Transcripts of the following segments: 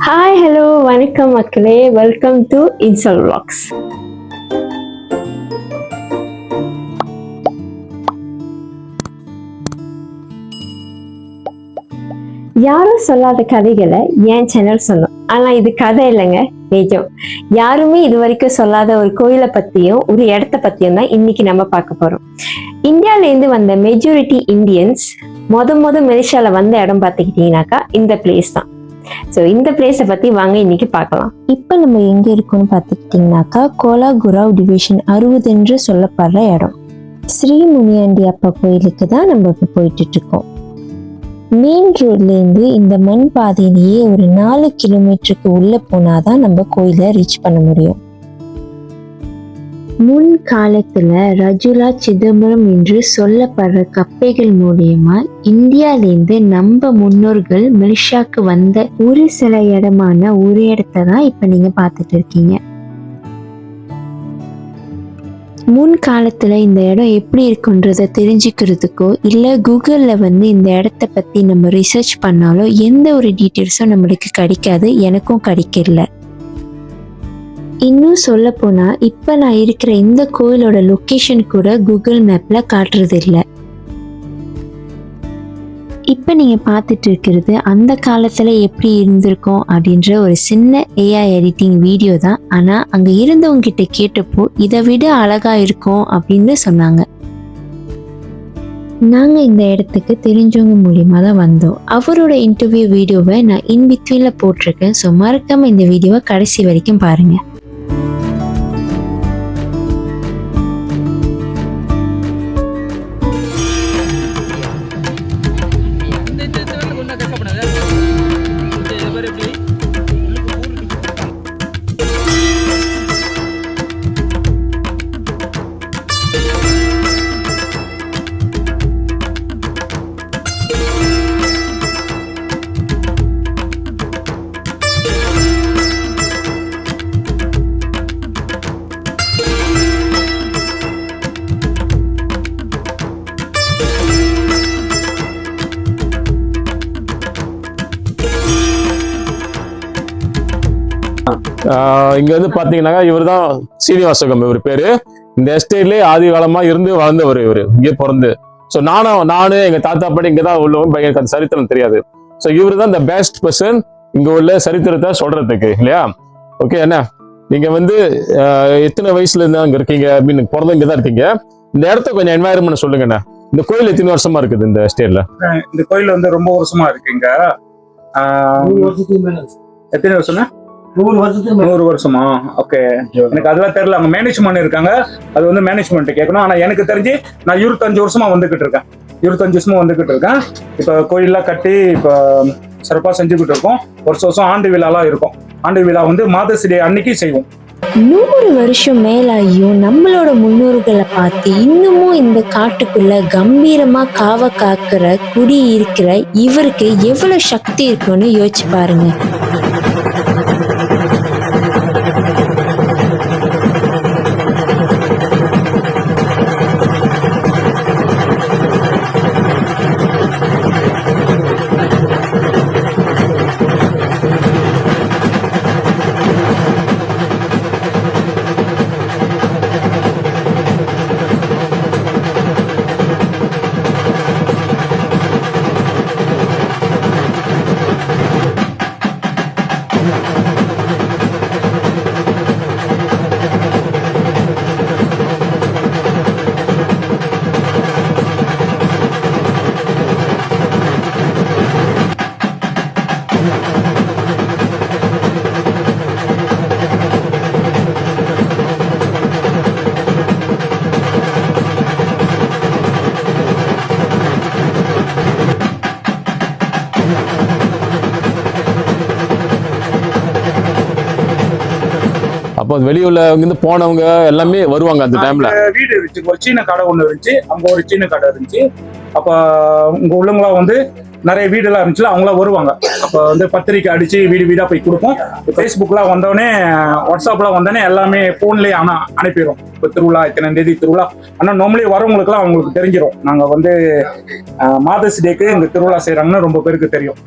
Hi hello வணக்கம் மக்களே, welcome to இன்சல் vlogs. யாரும் சொல்லாத கதைகளை என் சேனல் சொல்லும். ஆனா இது கதை இல்லைங்க, நிஜம். யாருமே இது வரைக்கும் சொல்லாத ஒரு கோயிலை பத்தியும் ஒரு இடத்த பத்தியும் தான் இன்னைக்கு நம்ம பார்க்க போறோம். இந்தியால இருந்து வந்த மெஜாரிட்டி இந்தியன்ஸ் முத மலேசியால வந்த இடம் பார்த்துக்கிட்டீங்கன்னாக்கா இந்த பிளேஸ் தான். ஸோ இந்த பிளேஸை பத்தி வாங்க இன்னைக்கு பார்க்கலாம். இப்போ நம்ம எங்க இருக்கோம்னு பார்த்துக்கிட்டிங்கனாக்கா கோலா குராவ் டிவிஷன் 60 என்று சொல்லப்படுற இடம். ஸ்ரீ முனியாண்டி அப்பா கோயிலுக்கு தான் நம்ம இப்போ போயிட்டு இருக்கோம். மெயின் ரோட்லேருந்து இந்த மண் பாதையிலேயே ஒரு 4 கிலோமீட்டருக்கு உள்ள போனாதான் நம்ம கோயிலை ரீச் பண்ண முடியும். முன் காலத்துல ரஜுலா சிதம்பரம் என்று சொல்லப்படுற கப்பைகள் மூலியமா இந்தியாவிலேருந்து நம்ம முன்னோர்கள் மலேசியாவுக்கு வந்த ஒரு சில இடமான ஒரு இடத்த தான் இப்ப நீங்க பார்த்துட்டு இருக்கீங்க. முன் காலத்துல இந்த இடம் எப்படி இருக்குன்றத தெரிஞ்சுக்கிறதுக்கோ இல்ல கூகுள்ல இந்த இடத்த பத்தி நம்ம ரிசர்ச் பண்ணாலோ எந்த ஒரு டீட்டெயில்ஸும் நம்மளுக்கு கிடைக்காது, எனக்கும் கிடைக்கல. இன்னும் சொல்ல போனா இப்ப நான் இருக்கிற இந்த கோயிலோட லொகேஷன் கூட கூகுள் மேப்ல காட்டுறது இல்லை. இப்ப நீங்க பார்த்துட்டு இருக்கிறது அந்த காலத்துல எப்படி இருந்திருக்கும் அப்படின்ற ஒரு சின்ன AI எடிட்டிங் வீடியோ தான். ஆனா அங்க இருந்தவங்க கிட்ட கேட்டப்போ இதை விட அழகா இருக்கும் அப்படின்னு சொன்னாங்க. நாங்க இந்த இடத்துக்கு தெரிஞ்சவங்க மூலியமா தான் வந்தோம். அவரோட இன்டர்வியூ வீடியோவை நான் இன்பிட்வீன்ல போட்டிருக்கேன். ஸோ மறக்காம இந்த வீடியோவை கடைசி வரைக்கும் பாருங்க. இங்க வந்து பாத்தீங்கன்னா இவர் தான் சீனிவாசகம். இவர் பேரு. இந்த எஸ்டேட்லயே ஆதி காலமா இருந்து வளர்ந்தவர் இவரு, இங்கே பிறந்து. ஸோ நானு எங்க தாத்தா பாட்டி இங்கதான் உள்ளவங்க. எனக்கு அந்த சரித்திரம் தெரியாது. ஸோ இவரு தான் த பெஸ்ட் பர்சன் இங்க உள்ள சரித்திரத்தை சொல்றதுக்கு, இல்லையா? ஓகே, என்ன நீங்க எத்தனை வயசுல இருந்து அங்க இருக்கீங்க? அப்படின்னு பிறந்த இங்கதான் இருக்கீங்க. இந்த இடத்த கொஞ்சம் என்வாயர்மெண்ட் சொல்லுங்கண்ணா. இந்த கோயில் எத்தனை வருஷமா இருக்குது இந்த எஸ்டேட்ல? இந்த கோயில் ரொம்ப வருஷமா இருக்குங்க. எத்தனை வருஷம்? 100 வருஷமா? ஓகே, எனக்கு அதெல்லாம் தெரியல. அங்க மேனேஜ்மெண்ட் இருக்காங்க, அது மேனேஜ்மெண்ட் கேட்கணும். ஆனா எனக்கு தெரிஞ்சு நான் 25 வருஷமா வந்துகிட்டு இருக்கேன். 25 வருஷமா வந்துகிட்டு இருக்கேன். இப்ப கோயில்லாம் கட்டி இப்ப சிறப்பா செஞ்சுக்கிட்டு இருக்கோம். வருஷம் ஆண்டு விழாலாம் இருக்கும். ஆண்டு விழா மாதசிடை அன்னைக்கு செய்வோம். 100 வருஷம் மேலாயும் நம்மளோட முன்னோர்களை பார்த்து இன்னமும் இந்த காட்டுக்குள்ள கம்பீரமா காக்கிற குடி இருக்கிற இவருக்கு எவ்வளவு சக்தி இருக்குன்னு யோசிச்சு பாருங்க. அப்போ வெளியூர்ல போனவங்க எல்லாமே வருவாங்க அந்த டைம்ல. வீடு இருந்துச்சு, ஒரு சீன கடை ஒண்ணு இருந்துச்சு. அங்க ஒரு சீன கடை இருந்துச்சு. அப்ப உங்க உள்ளவங்களாம் நிறைய வீடெல்லாம் இருந்துச்சுல, அவங்களாம் வருவாங்க. அப்ப பத்திரிக்கை அடிச்சு வீடு வீடா போய் கொடுப்போம். ஃபேஸ்புக்லாம் வந்தோடனே, வாட்ஸ்அப்லாம் வந்தோடனே எல்லாமே போன்லயே அனுப்பிடுவோம். இப்போ திருவிழா இத்தனை தேதி திருவிழா. ஆனா நார்மலி வரவங்களுக்குலாம் அவங்களுக்கு தெரிஞ்சிடும். நாங்க மாதர்ஸ் டேக்கு இந்த திருவிழா செய்யறாங்கன்னு ரொம்ப பேருக்கு தெரியும்.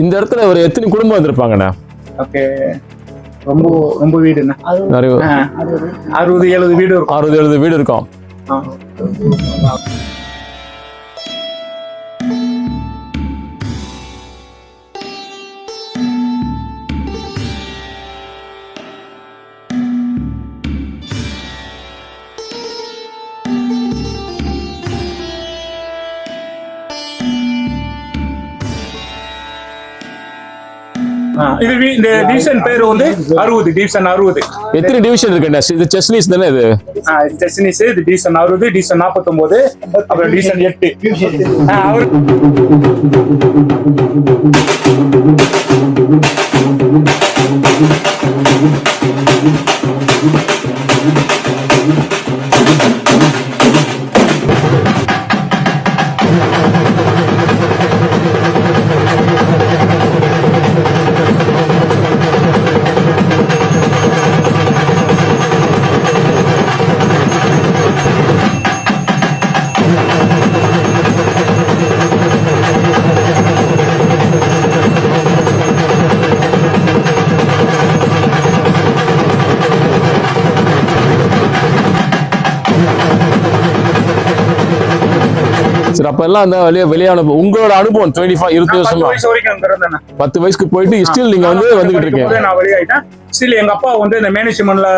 இந்த இடத்துல ஒரு எத்தனை குடும்பம் வந்திருப்பாங்கண்ணா? ஓகே, ரொம்ப ரொம்ப வீடுண்ணா, நிறைய 60-70 வீடு இருக்கும். 60-70 வீடு இருக்கும். இது இந்த டிவிஷன் பேர் வந்து 60, டிவிஷன் 60. எத்தனை டிவிஷன் இருக்குண்ணா? இது செஸ்னிஸ் தானே? இது செஸ்னிஸ், இது டிவிஷன் 60, டிவிஷன் 49, அப்புறம் டிவிஷன் 8. அவர் சரி, அப்ப எல்லாம் அந்த வெளியான உங்களோட அனுபவம் 20 வருஷமா 10 வயசுக்கு போயிட்டு ஸ்டில் நீங்க வந்துகிட்டு இருக்கீங்க. நான் வெளியாயிட்டேன். ஸ்டில் எங்க அப்பா வந்து இந்த மேனேஜ்மெண்ட்ல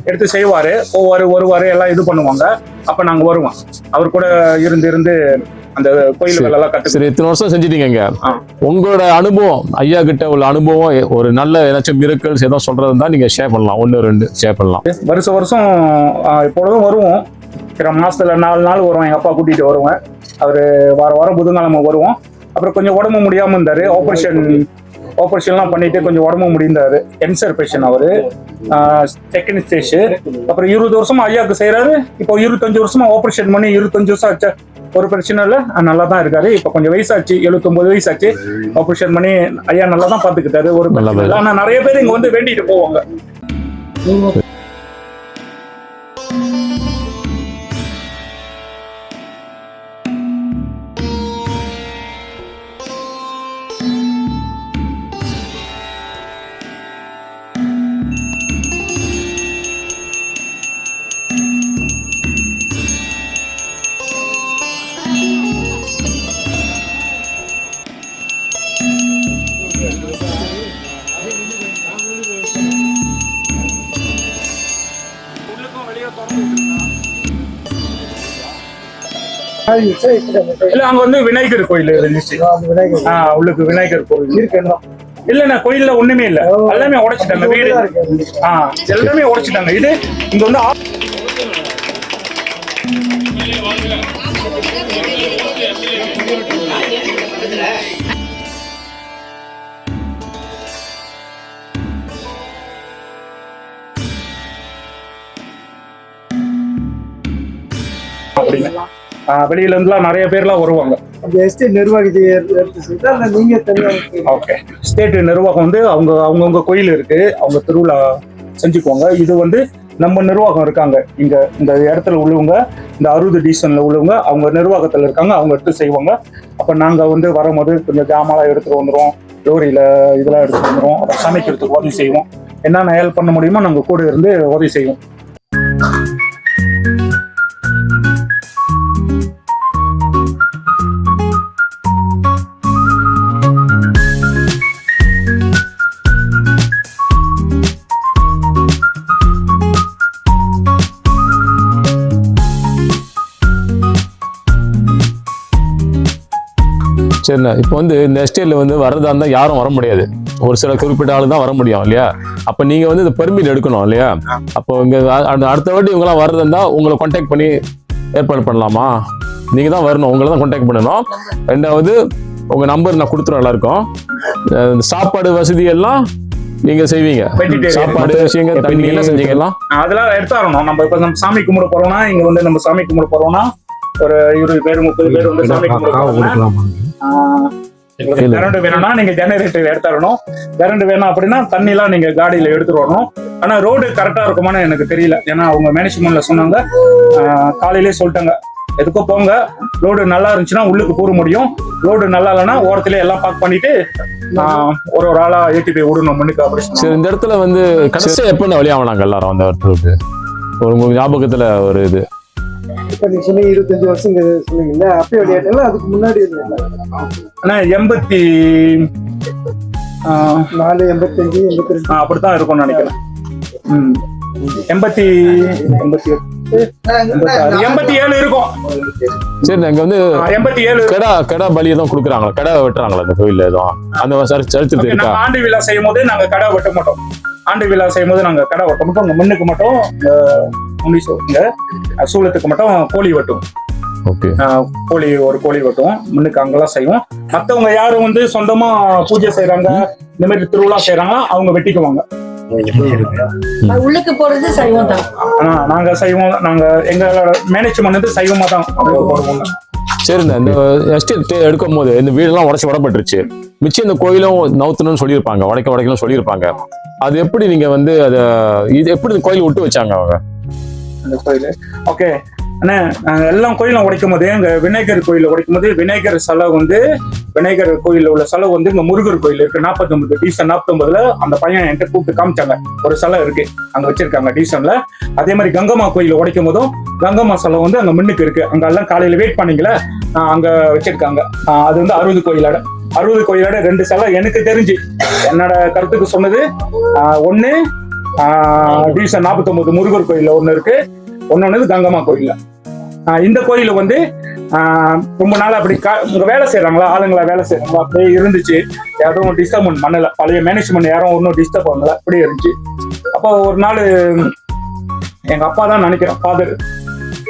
எடுத்து செய்வாரு, ஒவ்வொரு எல்லாம் இது பண்ணுவாங்க. அப்ப நாங்க வருவோம், அவர் கூட இருந்து அந்த கோயில்கள் எல்லாம் கட்டு. சரி, இத்தனை வருஷம் செஞ்சிட்டீங்க. உங்களோட அனுபவம், ஐயா கிட்ட உள்ள அனுபவம், ஒரு நல்ல ஏதாச்சும் மிரக்கல்ஸ் ஏதோ சொல்றது தான் நீங்க ஷேர் பண்ணலாம். 1-2 ஷேர் பண்ணலாம். வருஷம் இப்பொழுதும் வருவோம். மாசத்துல 4 நாள் வருவோம், எங்க அப்பா கூட்டிட்டு வருவேன். அவரு வாரம் புதன்கிழமை வருவோம். அப்புறம் கொஞ்சம் உடம்பு முடியாம இருந்தாரு, ஆபரேஷன்லாம் பண்ணிட்டு கொஞ்சம் உடம்பு முடிந்தாரு. கேன்சர் பேஷண்ட் அவரு, செகண்ட் ஸ்டேஜ். அப்புறம் 20 வருஷமா ஐயாவுக்கு செய்யறாரு. இப்போ 25 வருஷமா ஆபரேஷன் பண்ணி 25 வருஷம் ஆச்சு, ஒரு பிரச்சனை இல்லை, நல்லா தான் இருக்காரு. இப்போ கொஞ்சம் வயசாச்சு, 79 வயசாச்சு. ஆபரேஷன் பண்ணி ஐயா நல்லா தான் பாத்துக்கிட்டாரு, ஒரு பிரச்சனை இல்லை. ஆனா நிறைய பேர் இங்க வந்து வேண்டிட்டு போவாங்க. இல்ல, அங்க வந்து விநாயகர் கோயில் இருந்துச்சு. உள்ளுக்கு விநாயகர் கோயில் இருக்கு. இல்லண்ணா, கோயில்ல ஒண்ணுமே இல்ல, எல்லாமே உடைச்சிட்டாங்க. வீடு எல்லாமே உடைச்சிட்டாங்க. இது இங்க வந்து வெளியில இருந்துலாம் நிறைய பேர்லாம் வருவாங்க. ஓகே, ஸ்டேட் நிர்வாகம் வந்து அவங்கவுங்க கோயில் இருக்கு, அவங்க திருவிழா செஞ்சுக்குவாங்க. இது வந்து நம்ம நிர்வாகம் இருக்காங்க இங்க இந்த இடத்துல உள்ளவங்க, இந்த 60 டிவிஷன்ல உள்ளவங்க, அவங்க நிர்வாகத்துல இருக்காங்க, அவங்க எடுத்து செய்வாங்க. அப்ப நாங்க வந்து வரும்போது கொஞ்சம் ஜாமான் எடுத்துட்டு வந்துடும், லோரியில இதெல்லாம் எடுத்துட்டு வந்துடும். அப்புறம் சமைக்கிறதுக்கு உதவி செய்வோம். என்னென்ன ஹெல்ப் பண்ண முடியுமோ நாங்க கூட இருந்து உதவி செய்வோம். சரிண்ணா, இப்போ வந்து இந்த எஸ்டேட்ல வரதா இருந்தால் யாரும் வர முடியாது, ஒரு சில குறிப்பிட்ட ஆளு தான் வர முடியும் இல்லையா? அப்போ நீங்க இந்த பெர்மிட் எடுக்கணும் இல்லையா? அப்போ இங்க அடுத்த வாட்டி இவங்கெல்லாம் வரதா இருந்தா உங்களை கான்டாக்ட் பண்ணி ஏற்பாடு பண்ணலாமா? நீங்க தான் வரணும், உங்களை தான் கான்டாக்ட் பண்ணணும். ரெண்டாவது, உங்க நம்பர் நான் கொடுத்துருவேன் எல்லாருக்கும். சாப்பாடு வசதி எல்லாம் நீங்க செய்வீங்க, சாப்பாடு விஷயங்கள், தண்ணி எல்லாம் செஞ்சீங்களா? அதெல்லாம் எடுத்தாரணும். நம்ம இப்ப நம்ம சாமி கும்பிட போறோம்னா, இங்க நம்ம சாமி கும்பிட போறோம்னா ஒரு 20 பேர் 30 பேர் வந்து சாமி கும்பிட கரண்ட் வேணும்னா நீங்க ஜெனரேட்டர் எடுத்துடணும். கரண்ட் வேணும் அப்படின்னா தண்ணி எல்லாம் நீங்க காடியில எடுத்துட்டு வரணும். ஆனா ரோடு கரெக்டா இருக்குமான்னு எனக்கு தெரியல. ஏன்னா அவங்க மேனேஜ்மெண்ட்ல சொன்னாங்க, காலையிலேயே சொல்லிட்டாங்க எதுக்கோ போங்க, ரோடு நல்லா இருந்துச்சுன்னா உள்ளுக்கு கூற முடியும், ரோடு நல்லா இல்லைன்னா ஓரத்துல எல்லாம் பார்க் பண்ணிட்டு ஒரு ஆளா ஏற்றி போய் விடணும் முன்னுக்கு அப்படி. சரி, இந்த இடத்துல வந்து கடைசியா எப்ப வழியாவனாங்க எல்லாரும் அந்த இடத்துக்கு? ஒரு உங்களுக்கு ஞாபகத்துல ஒரு இது இப்ப நீங்க சொன்னீங்க 25 வருஷம் சொன்னீங்கல்ல, அப்பயே விளையாட்டுங்களா அதுக்கு முன்னாடி ஆனா 84 85 82 அப்படித்தான் இருக்கும்னு நினைக்கிறேன். 87 இருக்கும். சரி, அங்க வந்து 87 கடா பலி எதுவும் கொடுக்குறாங்களா? கடை வெட்டுறாங்களா அந்த கோயில்ல எதுவும்? அந்த சரித்திரத்தை இருக்கா? ஆண்டு விழா செய்யும் போது நாங்க கடை வெட்ட மாட்டோம். ஆண்டு விழா செய்யும் போது நாங்க கடை வெட்ட மாட்டோம். முன்னுக்கு மட்டும் இங்க சூளத்துக்கு மட்டும் கோழி வெட்டுவோம். கோழி வெட்டுவோம் முன்னுக்கு, அங்கெல்லாம் செய்வோம். மத்தவங்க யாரும் வந்து சொந்தமா பூஜை செய்யறாங்க, இந்த மாதிரி திருவிழா செய்யறாங்களா, அவங்க வெட்டிக்குவாங்க. உள்ளுக்கு போறது சைவம் தான். நாங்க சைவம், நாங்க எங்க மேனேஜ் பண்ணது சைவமா தான் போடுவோம். சரி, இந்த எஸ்டேட் எடுக்கும் போது இந்த வீடெல்லாம் உடச்சு விடப்பட்டுருச்சு, மிச்சம் இந்த கோயிலும் நவுத்தணும்னு சொல்லியிருப்பாங்க, உடைக்கணும்னு சொல்லியிருப்பாங்க. அது எப்படி நீங்க வந்து அதை இது எப்படி இந்த கோயில் விட்டு வச்சாங்க அவங்க அந்த கோயில்? ஓகே அண்ணா, எல்லாம் கோயிலும் உடைக்கும் போது இங்க விநாயகர் கோயில உடைக்கும் போது விநாயகர் சிலை வந்து விநாயகர் கோயில உள்ள சிலை வந்து இங்க முருகர் கோயில் இருக்கு 49 டீசன் 49ல அந்த பையன் என்கிட்ட கூப்பிட்டு காமிச்சாங்க. ஒரு சிலை இருக்கு அங்க வச்சிருக்காங்க டீசன்ல. அதே மாதிரி கங்கம்மா கோயில உடைக்கும் போதும் கங்கம்மா சிலை வந்து அங்க முன்னுக்கு இருக்கு. அங்க எல்லாம் காலையில வெயிட் பண்ணீங்களா, அங்க வச்சிருக்காங்க. அது வந்து 60 கோயிலாட 60 கோயிலோட 2 சிலை எனக்கு தெரிஞ்சு என்னோட கருத்துக்கு சொன்னது. ஒண்ணு டீசன் 49 முருகர் கோயில்ல ஒண்ணு இருக்கு, ஒன்னொன்னு கங்கம்மா கோயில்ல. இந்த கோயில வந்து ரொம்ப நாள் அப்படி உங்க வேலை செய்யறாங்களா, ஆளுங்களா வேலை செய்யறாங்களா, அப்படியே இருந்துச்சு. யாரும் டிஸ்டர்ப் பண்ணல, பழைய மேனேஜ்மெண்ட் யாரும் ஒன்றும் டிஸ்டர்ப் பண்ணல, அப்படியே இருந்துச்சு. அப்போ ஒரு நாள் எங்க அப்பா தான் நினைக்கிறேன், ஃபாதர்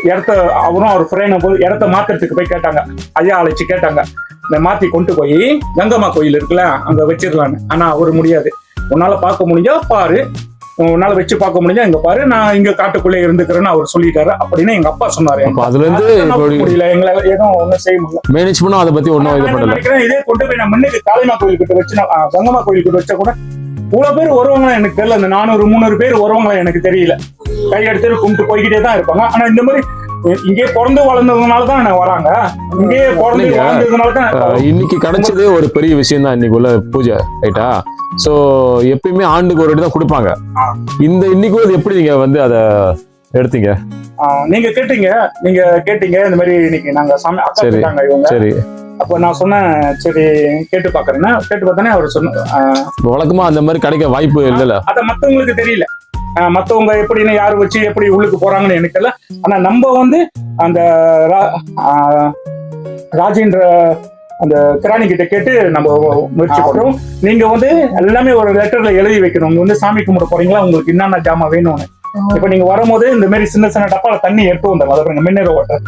இடத்த அவரும் அவர் ஃப்ரெண்ட் போது இடத்த மாத்துறதுக்கு போய் கேட்டாங்க. ஐயா அழைச்சு கேட்டாங்க, இந்த மாத்தி கொண்டு போய் கங்கம்மா கோயில் இருக்குல்ல அங்க வச்சிடலான்னு. ஆனா அவரு முடியாது, உன்னால பார்க்க முடிஞ்சா பாரு, உன்னால வச்சு பார்க்க முடிஞ்சா இங்க பாரு, நான் இங்க காட்டுக்குள்ளே இருந்துக்கிறேன்னு அவர் சொல்லிட்டாரு அப்படின்னு எங்க அப்பா சொன்னாரு. அதுல இருந்து முடியல, எங்களால எதுவும் ஒன்றும் செய்ய முடியல. மேனேஜ்மெண்ட் அதை பத்தி ஒன்றும் இது பண்ணல. இதே கொண்டு போய் நான் முன்னுக்கு காளிமா கோயில் கிட்ட வச்சு கங்கம்மா கோயில் கிட்ட வச்சா கூட இவ்வளவு பேர் வருவாங்களா எனக்கு தெரியல. இந்த 400-300 பேர் வருவாங்களா எனக்கு தெரியல. கையெடுத்து கும்பிட்டு போய்கிட்டே தான் இருப்பாங்க. ஆனா இந்த மாதிரி இங்கே பிறந்து வளர்ந்ததுனாலதான் வராங்க, இங்கே பிறந்து வளர்ந்ததுனாலதான். இன்னைக்கு கிடைச்சது ஒரு பெரிய விஷயம் தான் இன்னைக்கு உள்ள பூஜை, ரைட்டா? சோ எப்பயுமே ஆண்டுக்கு ஒரு தான் கொடுப்பாங்க. இந்த இன்னைக்கு எப்படி நீங்க வந்து அதை எடுத்தீங்க? நீங்க கேட்டீங்க இந்த மாதிரி இன்னைக்கு நாங்க அக்காங்க இவங்க. சரி, அப்ப நான் சொன்னேன் சரி கேட்டு பாக்குறேன்னா, கேட்டு பார்த்தானே அவர் சொன்ன வழக்கமா அந்த மாதிரி கிடைக்க வாய்ப்பு இல்லைல்ல. அத மத்தவங்களுக்கு தெரியல, மத்தவங்க எப்படின்னு யாரு வச்சு எப்படி உள்ளுக்கு போறாங்கன்னு எனக்கு தெரியல. ஆனா நம்ம வந்து அந்த ராஜேந்திர அந்த கிராணி கிட்ட கேட்டு நம்ம முயற்சி பண்றோம். நீங்க வந்து எல்லாமே ஒரு லெட்டர்ல எழுதி வைக்கணும். நீங்க வந்து சாமி கும்பிட போறீங்களா, உங்களுக்கு என்னென்ன ஜாமா வேணும்னு. இப்ப நீங்க வரும்போது இந்த மாதிரி சின்ன சின்ன டப்பால தண்ணி எடுத்து வந்தாங்க. அதை பாருங்க, மினரல் வாட்டர்.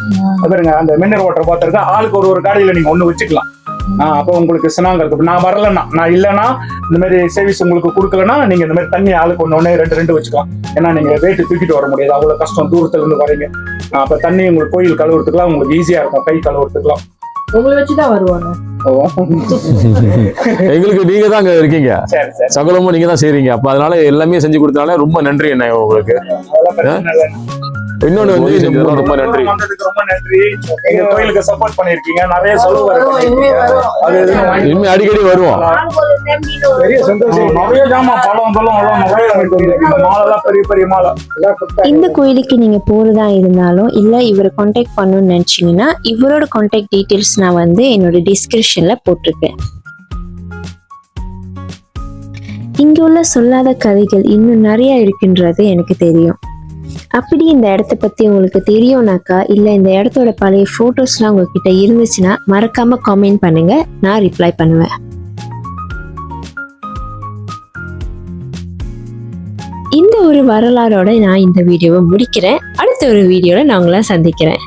பாருங்க, அந்த மினரல் வாட்டர் பாத்திருக்கா, ஆளுக்கு ஒரு காடியில நீங்க ஒண்ணு வச்சுக்கலாம். அப்போ உங்களுக்கு சினாங்க இருக்கு. நான் வரலன்னா, நான் இல்லைன்னா இந்த மாதிரி சர்வீஸ் உங்களுக்கு கொடுக்கலன்னா நீங்க இந்த மாதிரி தண்ணி ஆளுக்கு ஒண்ணு 2 வச்சுக்கலாம். ஏன்னா நீங்க வெயிட்டு தூக்கிட்டு வர முடியாது, அவ்வளவு கஷ்டம், தூரத்துல இருந்து வரீங்க. அப்ப தண்ணி உங்களுக்கு கோயில் கழுவுறதுக்குலாம் உங்களுக்கு ஈஸியா இருக்கும், கை கழுவுறதுக்குலாம். உங்களை வச்சுதான் வருவாங்க. எங்களுக்கு நீங்க தான் அங்க இருக்கீங்க, சகலமும் நீங்க தான் செய்றீங்க. அப்ப அதனால எல்லாமே செஞ்சு கொடுத்தனால ரொம்ப நன்றி என்ன உங்களுக்கு. இன்னொன்னு வந்து ரொம்ப நன்றி, ரொம்ப நன்றி. எங்க கோயிலுக்கு சப்போர்ட் பண்ணிருக்கீங்க, நிறைய செலவு இனிமே அடிக்கடி வருவோம். பெரிய சந்தோஷம், நிறைய ஜாமா பழம் நிறைய மாலைலாம், பெரிய பெரிய மாலை. இந்த கோயிலுக்கு நீங்க போறதா இருந்தாலும் இல்ல இவரை கான்டாக்ட் பண்ணணும்னு நினைச்சீங்கன்னா இவரோட கான்டாக்ட் டீடைல்ஸ் நான் வந்து என்னோட டிஸ்கிரிப்ஷன்ல போட்டிருக்கேன். இங்க உள்ள சொல்லாத கதைகள் இன்னும் நிறைய இருக்குன்றது எனக்கு தெரியும். அப்படி இந்த இடத்த பத்தி உங்களுக்கு தெரியும்னாக்கா இல்ல இந்த இடத்தோட பழைய போட்டோஸ்லாம் உங்ககிட்ட இருந்துச்சுன்னா மறக்காம காமெண்ட் பண்ணுங்க, நான் ரிப்ளை பண்ணுவேன். இந்த ஒரு வரலாறோட நான் இந்த வீடியோவை முடிக்கிறேன். அடுத்த ஒரு வீடியோல நான் உங்களை சந்திக்கிறேன்.